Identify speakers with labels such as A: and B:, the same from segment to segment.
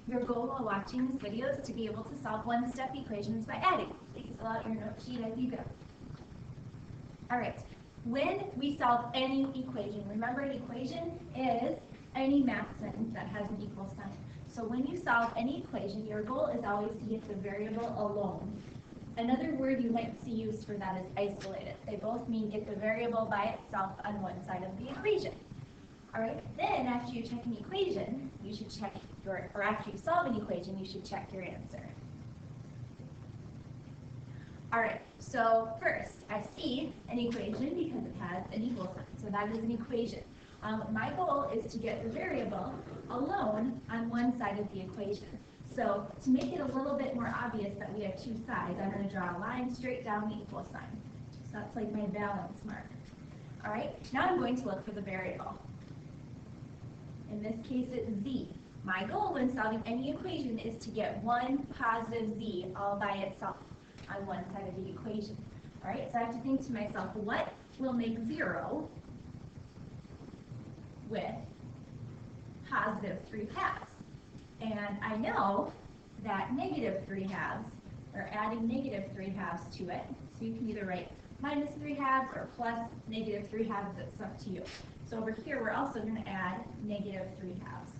A: Your goal while watching this video is to be able to solve one-step equations by adding. Please fill out your note sheet as you go. All right, when we solve any equation, remember an equation is any math sentence that has an equal sign. So when you solve any equation, your goal is always to get the variable alone. Another word you might see used for that is isolated. They both mean get the variable by itself on one side of the equation. All right, then after you check an equation, you should check your, or after you solve an equation, you should check your answer. All right, so first, I see an equation because it has an equal sign, so that is an equation. My goal is to get the variable alone on one side of the equation. So to make it a little bit more obvious that we have two sides, I'm going to draw a line straight down the equal sign. So that's like my balance mark. All right, now I'm going to look for the variable. In this case, it's z. My goal when solving any equation is to get one positive z all by itself on one side of the equation. All right, so I have to think to myself, what will make 0 with positive 3 halves? And I know that negative 3 halves, or adding negative 3 halves to it, so you can either write minus 3 halves or plus negative 3 halves, it's up to you. So over here, we're also going to add negative 3 halves.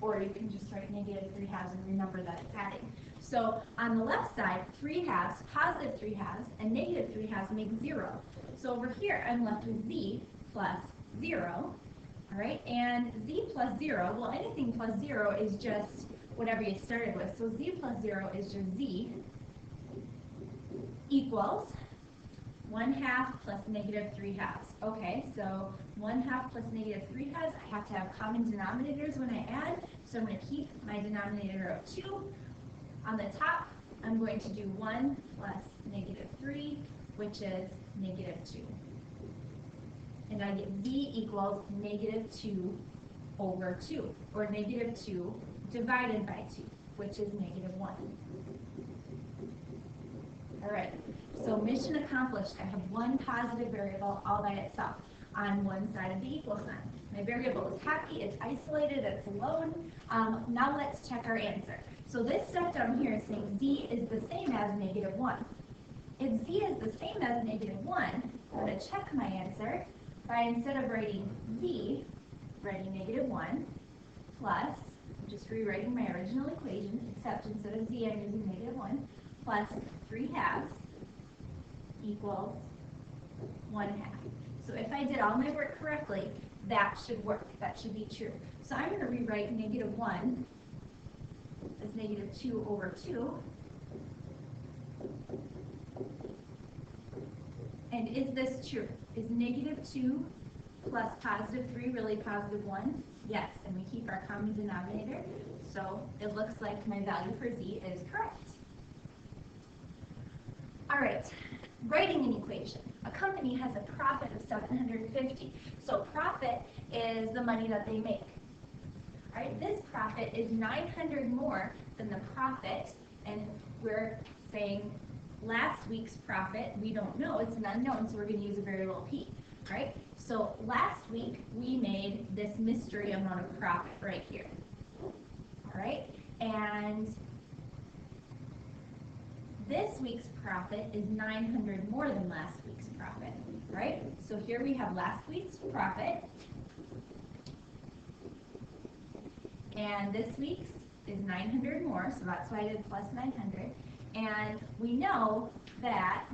A: Or you can just write negative 3 halves and remember that it's adding. So on the left side, 3 halves, positive 3 halves, and negative 3 halves make 0. So over here, I'm left with z plus 0. All right, and z plus 0, well, anything plus 0 is just whatever you started with. So z plus 0 is just z equals 1/2 plus negative 3 halves. Okay, so 1/2 plus negative 3 halves, I have to have common denominators when I add, so I'm going to keep my denominator of 2. On the top, I'm going to do 1 plus negative 3, which is negative 2. And I get z equals negative 2 over 2, or negative 2 divided by 2, which is negative 1. All right, so mission accomplished. I have one positive variable all by itself on one side of the equal sign. My variable is happy, it's isolated, it's alone. Now let's check our answer. So this step down here is saying z is the same as negative 1. If z is the same as negative 1, I'm going to check my answer by, instead of writing z, writing negative 1 plus, I'm just rewriting my original equation, except instead of z I'm using negative 1, plus 3 halves equals 1/2. So if I did all my work correctly, that should work. That should be true. So I'm going to rewrite negative 1 as negative 2 over 2. And is this true? Is negative 2 plus positive 3 really positive 1? Yes, and we keep our common denominator. So it looks like my value for z is correct. All right, writing an equation. A company has a profit of $750. So profit is the money that they make. All right, this profit is $900 more than the profit, and we're saying last week's profit, we don't know, it's an unknown, so we're going to use a variable p, right? So last week, we made this mystery amount of profit right here, all right? And this week's profit is $900 more than last week's profit, right? So here we have last week's profit, and this week's is $900 more, so that's why I did plus 900. And we know that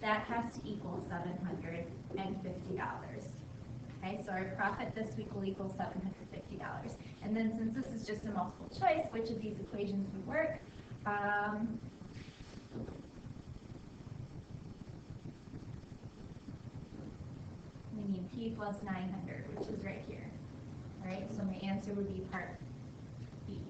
A: that has to equal $750. Okay, so our profit this week will equal $750. And then since this is just a multiple choice, which of these equations would work? We need p plus 900, which is right here. All right, so my answer would be part B.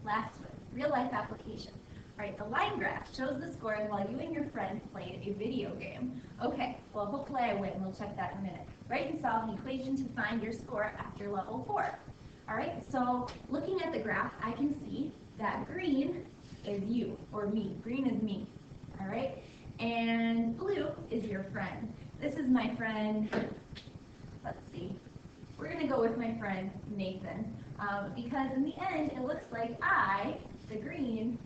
A: Last one, real life application. All right, the line graph shows the scoring while you and your friend played a video game. Okay, well, hopefully I win. We'll check that in a minute. Write and solve an equation to find your score after level 4. All right, so looking at the graph, I can see that green is you, or me. Green is me, all right? And blue is your friend. This is my friend, let's see, going to go with my friend Nathan because in the end it looks like I, the green,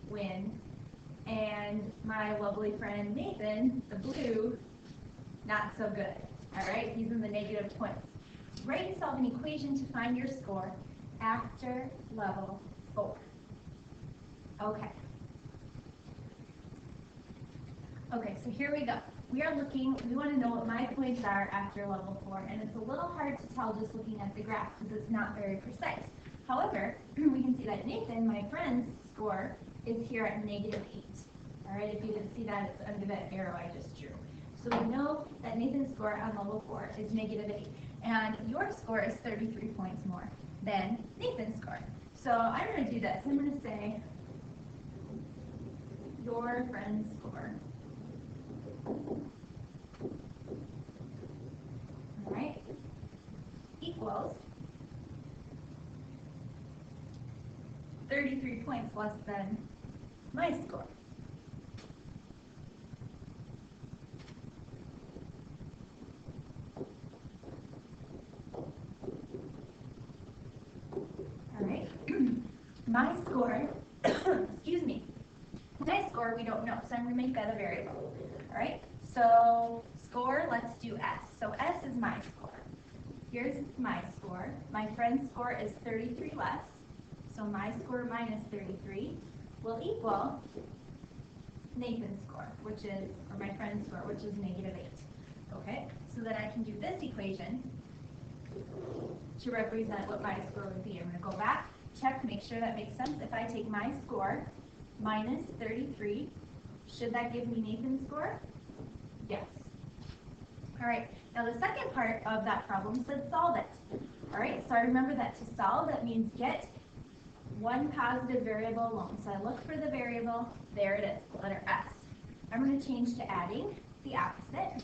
A: win, and my lovely friend Nathan, the blue, not so good. All right, he's in the negative points. Write and solve an equation to find your score after level 4. Okay. Okay, so here we go. We want to know what my points are after level 4, and it's a little hard to tell just looking at the graph because it's not very precise. However, we can see that Nathan, my friend's score, is here at -8. All right, if you didn't see that, it's under that arrow I just drew. So we know that Nathan's score on level 4 is -8, and your score is 33 points more than Nathan's score. So I'm going to do this. I'm going to say your friend's score. All right, equals 33 points less than my score. All right, my score, excuse me, my score we don't know, so I'm going to make that a variable. All right, so score, let's do S. So S is my score. Here's my score. My friend's score is 33 less, so my score minus 33 will equal Nathan's score, or my friend's score, which is -8. Okay, so then I can do this equation to represent what my score would be. I'm going to go back, check, make sure that makes sense. If I take my score minus 33, should that give me Nathan's score? Yes. All right, now the second part of that problem said solve it. All right, so I remember that to solve, that means get one positive variable alone. So I look for the variable, there it is, letter S. I'm going to change to adding the opposite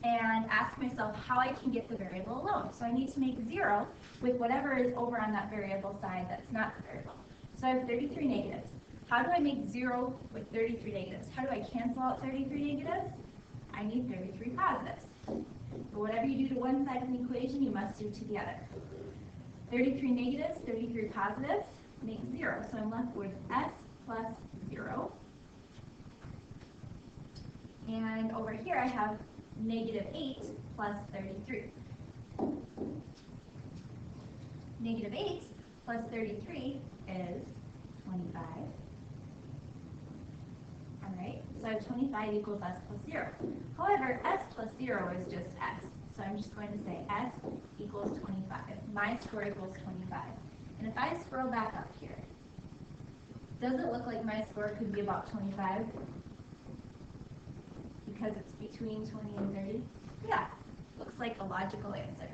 A: and ask myself how I can get the variable alone. So I need to make 0 with whatever is over on that variable side that's not the variable. So I have 33 negatives. How do I make 0 with 33 negatives? How do I cancel out 33 negatives? I need 33 positives. But whatever you do to one side of an equation, you must do to the other. 33 negatives, 33 positives, make 0. So I'm left with S plus 0. And over here I have -8 plus 33. -8 plus 33 is 25. Alright, so I have 25 equals S plus 0. However, S plus 0 is just S. So I'm just going to say S equals 25. My score equals 25. And if I scroll back up here, does it look like my score could be about 25? Because it's between 20 and 30? Yeah, looks like a logical answer.